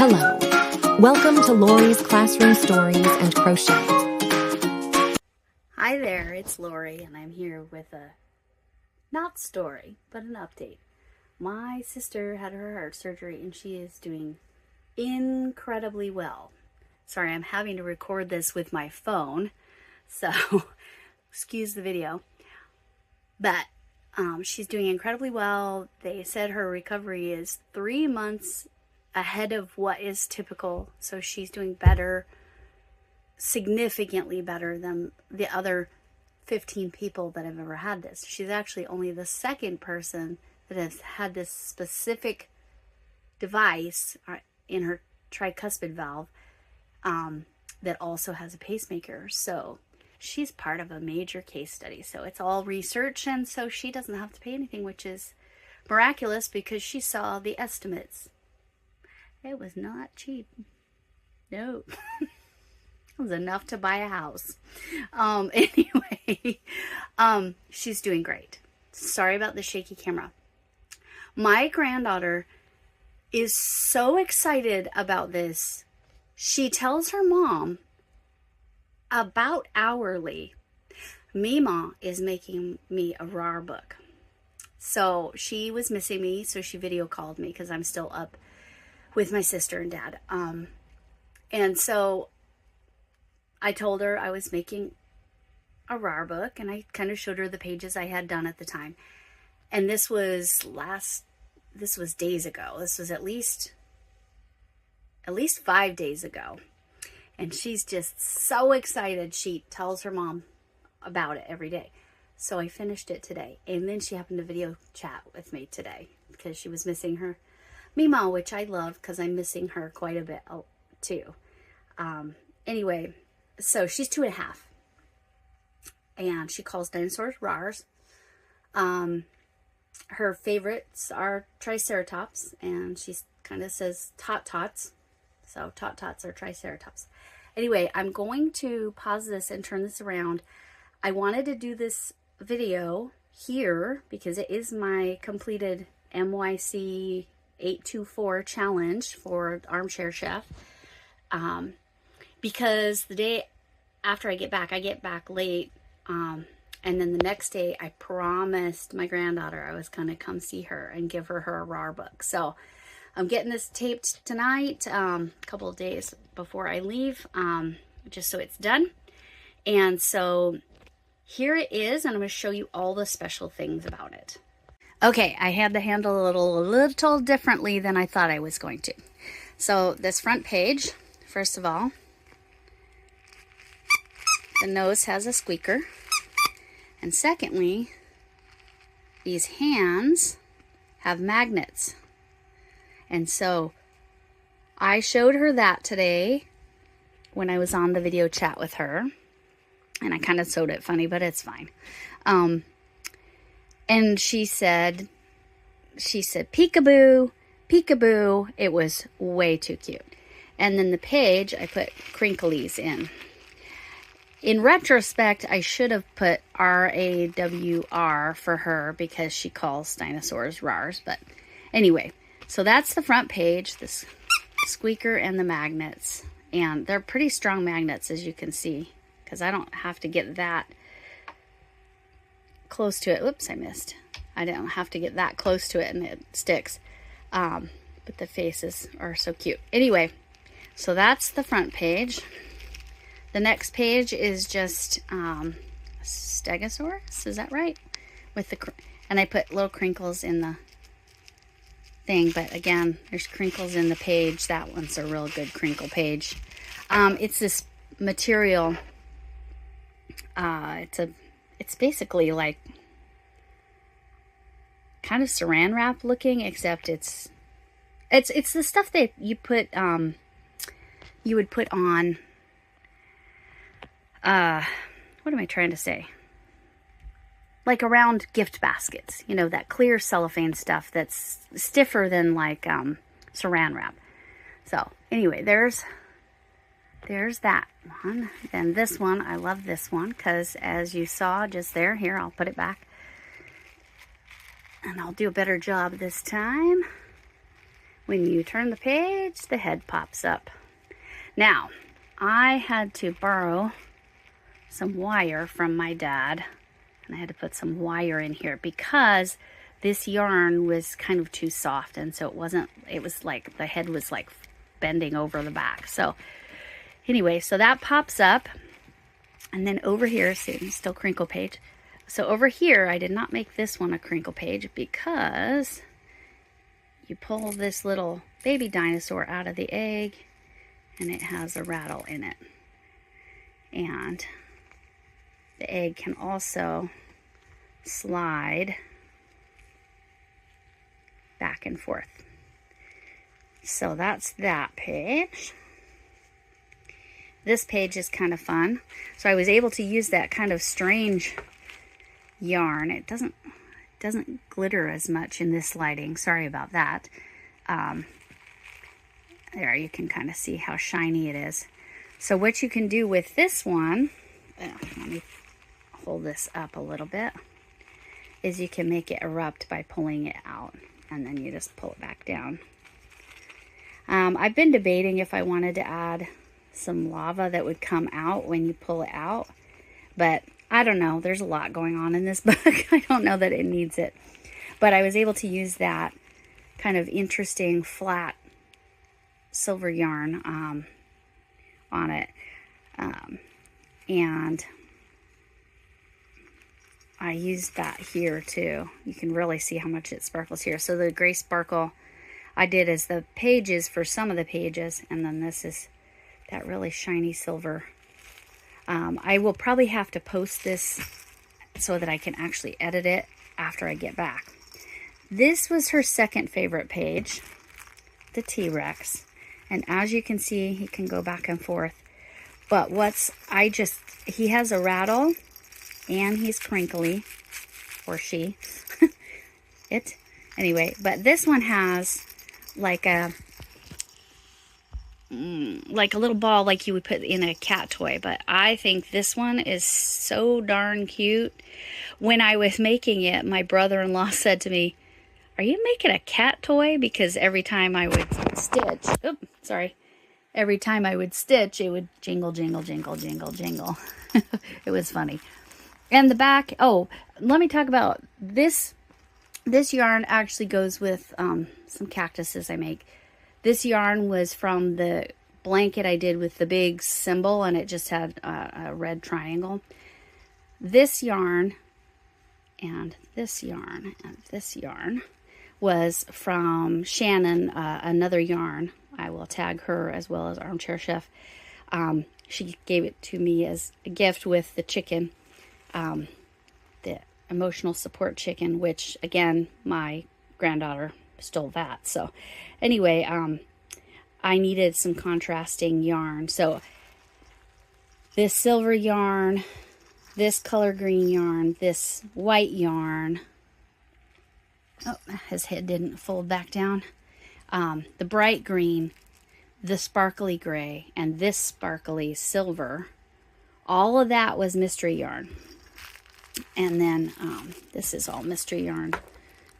Hello. Welcome to Lori's Classroom Stories and Crochet. Hi there, it's Lori, and I'm here with a not story, but an update. My sister had her heart surgery and she is doing incredibly well. Sorry, I'm having to record this with my phone, so excuse the video. But she's doing incredibly well. They said her recovery is 3 months ahead of what is typical, so she's doing better, significantly better than the other 15 people that have ever had this. She's actually only the second person that has had this specific device in her tricuspid valve that also has a pacemaker. So she's part of a major case study. So it's all research, and so she doesn't have to pay anything, which is miraculous because she saw the estimates. It was not cheap. No. It was enough to buy a house. Anyway, she's doing great. Sorry about the shaky camera. My granddaughter is so excited about this. She tells her mom about hourly, Mima is making me a RAR book. So she was missing me, so she video called me because I'm still up with my sister and dad. And so I told her I was making a RAR book, and I kind of showed her the pages I had done at the time. And this was days ago. This was at least 5 days ago. And she's just so excited. She tells her mom about it every day. So I finished it today. And then she happened to video chat with me today because she was missing her Mima, which I love because I'm missing her quite a bit too. Anyway, so she's 2.5. And she calls dinosaurs RARs. Her favorites are Triceratops, and she kind of says Tot-Tots. So Tot-Tots are Triceratops. Anyway, I'm going to pause this and turn this around. I wanted to do this video here because it is my completed MYC 824 challenge for Armchair Chef. Because the day after I get back late. And then the next day I promised my granddaughter I was going to come see her and give her a RAR book. So I'm getting this taped tonight, a couple of days before I leave, just so it's done. And so here it is, and I'm going to show you all the special things about it. Okay, I had to handle a little differently than I thought I was going to. So this front page, first of all, the nose has a squeaker. And secondly, these hands have magnets. And so I showed her that today when I was on the video chat with her. And I kind of sewed it funny, but it's fine. And she said, peekaboo, peekaboo. It was way too cute. And then the page, I put crinklies in. In retrospect, I should have put RAWR for her because she calls dinosaurs RARs. But anyway, so that's the front page, this squeaker and the magnets. And they're pretty strong magnets, as you can see, because I don't have to get that close to it. Oops, I missed. I don't have to get that close to it and it sticks. But the faces are so cute. Anyway, so that's the front page. The next page is just Stegosaurus, is that right? And I put little crinkles in the thing, but again, there's crinkles in the page. That one's a real good crinkle page. It's this material. It's basically like kind of saran wrap looking, except it's the stuff that you put you would put on. What am I trying to say? Like around gift baskets, you know, that clear cellophane stuff that's stiffer than like saran wrap. So anyway, there's that one. Then this one, I love this one because as you saw just there, here, I'll put it back. And I'll do a better job this time. when you turn the page, the head pops up. Now, I had to borrow some wire from my dad, and I had to put some wire in here because this yarn was kind of too soft, and so it was like the head was like bending over the back. So anyway, so that pops up, and then over here, see, still crinkle page. So over here, I did not make this one a crinkle page because you pull this little baby dinosaur out of the egg, and it has a rattle in it. And the egg can also slide back and forth. So that's that page. This page is kind of fun. So I was able to use that kind of strange yarn. It doesn't glitter as much in this lighting. Sorry about that. There, you can kind of see how shiny it is. So what you can do with this one, let me hold this up a little bit, is you can make it erupt by pulling it out, and then you just pull it back down. I've been debating if I wanted to add some lava that would come out when you pull it out, but I don't know. There's a lot going on in this book. I don't know that it needs it. But I was able to use that kind of interesting flat silver yarn on it. And I used that here too. You can really see how much it sparkles here. So the gray sparkle I did as the pages for some of the pages, and then this is that really shiny silver. I will probably have to post this so that I can actually edit it after I get back. This was her second favorite page, the T-Rex. And as you can see, he can go back and forth. But he has a rattle, and he's crinkly, or she. Anyway, but this one has like a little ball like you would put in a cat toy, but I think this one is so darn cute. When I was making it, my brother-in-law said to me, "Are you making a cat toy?" Because every time I would stitch, every time I would stitch, it would jingle, jingle, jingle, jingle, jingle. It was funny. And the back, let me talk about this. This yarn actually goes with some cactuses I make. This yarn was from the blanket I did with the big symbol, and it just had a red triangle. This yarn and this yarn and this yarn was from Shannon, another yarn. I will tag her as well as Armchair Chef. She gave it to me as a gift with the chicken, the emotional support chicken, which again, my granddaughter stole that. So anyway, I needed some contrasting yarn. So this silver yarn, this color green yarn, this white yarn. Oh, his head didn't fold back down. The bright green, the sparkly gray, and this sparkly silver. All of that was mystery yarn. And then this is all mystery yarn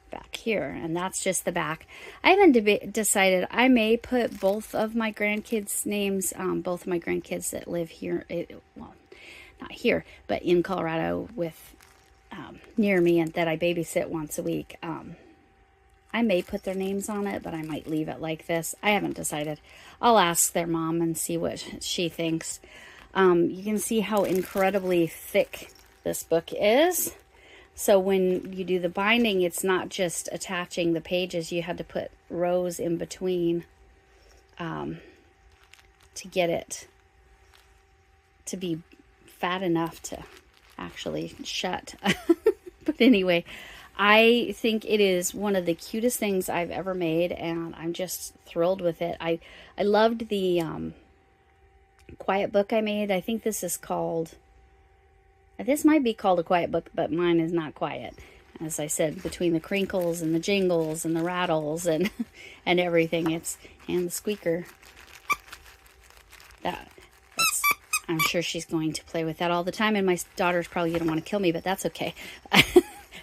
back here, and that's just the back. I haven't decided. I may put both of my grandkids' names, both of my grandkids that live here, well, not here, but in Colorado with near me, and that I babysit once a week. I may put their names on it, but I might leave it like this. I haven't decided. I'll ask their mom and see what she thinks. You can see how incredibly thick this book is. So when you do the binding, it's not just attaching the pages. You had to put rows in between to get it to be fat enough to actually shut. But anyway, I think it is one of the cutest things I've ever made, and I'm just thrilled with it. I loved the quiet book I made. I think this is called... This might be called a quiet book, but mine is not quiet. As I said, between the crinkles and the jingles and the rattles and and everything, and the squeaker. I'm sure she's going to play with that all the time, and my daughter's probably going to want to kill me, but that's okay.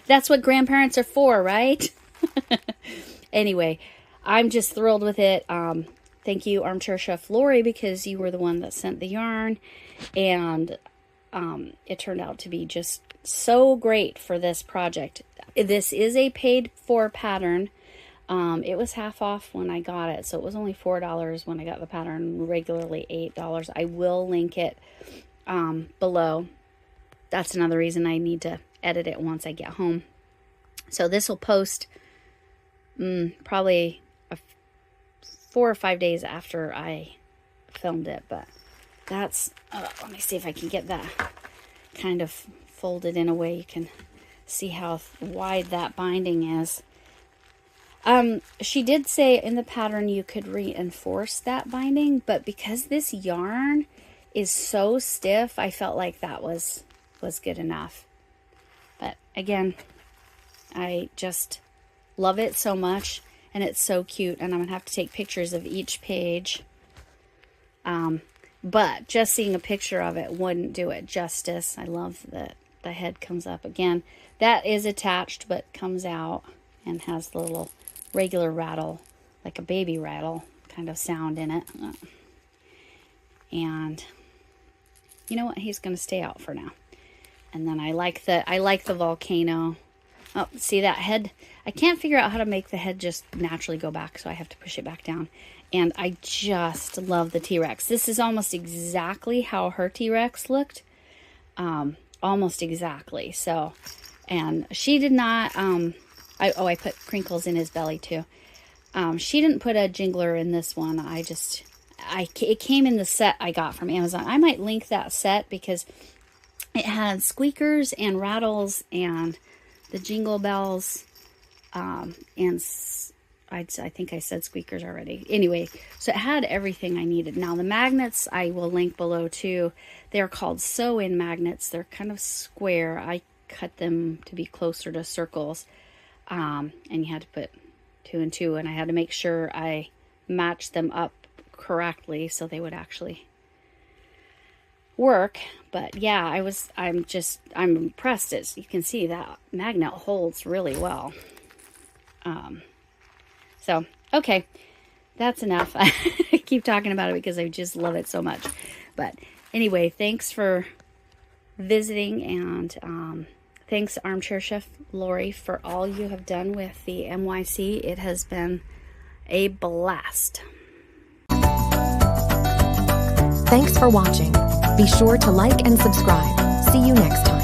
That's what grandparents are for, right? Anyway, I'm just thrilled with it. Thank you, Armchair Chef Lori, because you were the one that sent the yarn, and it turned out to be just so great for this project. This is a paid for pattern. It was half off when I got it, so it was only $4 when I got the pattern, regularly $8. I will link it below. That's another reason I need to edit it once I get home. So this will post probably 4 or 5 days after I filmed it, but that's, let me see if I can get that kind of folded in a way you can see how wide that binding is. She did say in the pattern you could reinforce that binding, but because this yarn is so stiff, I felt like that was good enough. But again, I just love it so much, and it's so cute, and I'm gonna have to take pictures of each page. But just seeing a picture of it wouldn't do it justice. I love that the head comes up again. That is attached, but comes out and has the little regular rattle, like a baby rattle kind of sound in it. And you know what? He's going to stay out for now. And then I like the volcano. Oh, see that head? I can't figure out how to make the head just naturally go back, so I have to push it back down. And I just love the T-Rex. This is almost exactly how her T-Rex looked. Almost exactly. So, and she did not, I put crinkles in his belly too. She didn't put a jingler in this one. It came in the set I got from Amazon. I might link that set because it had squeakers and rattles and the jingle bells, and I think I said squeakers already. Anyway, so it had everything I needed. Now the magnets I will link below too. They're called sew-in magnets. They're kind of square. I cut them to be closer to circles. And you had to put 2 and 2, and I had to make sure I matched them up correctly so they would actually work. But yeah, I'm impressed. As you can see, that magnet holds really well. So okay, that's enough. I keep talking about it because I just love it so much. But anyway, thanks for visiting, and thanks, Armchair Chef Lori, for all you have done with the MYC. It has been a blast. Thanks for watching. Be sure to like and subscribe. See you next time.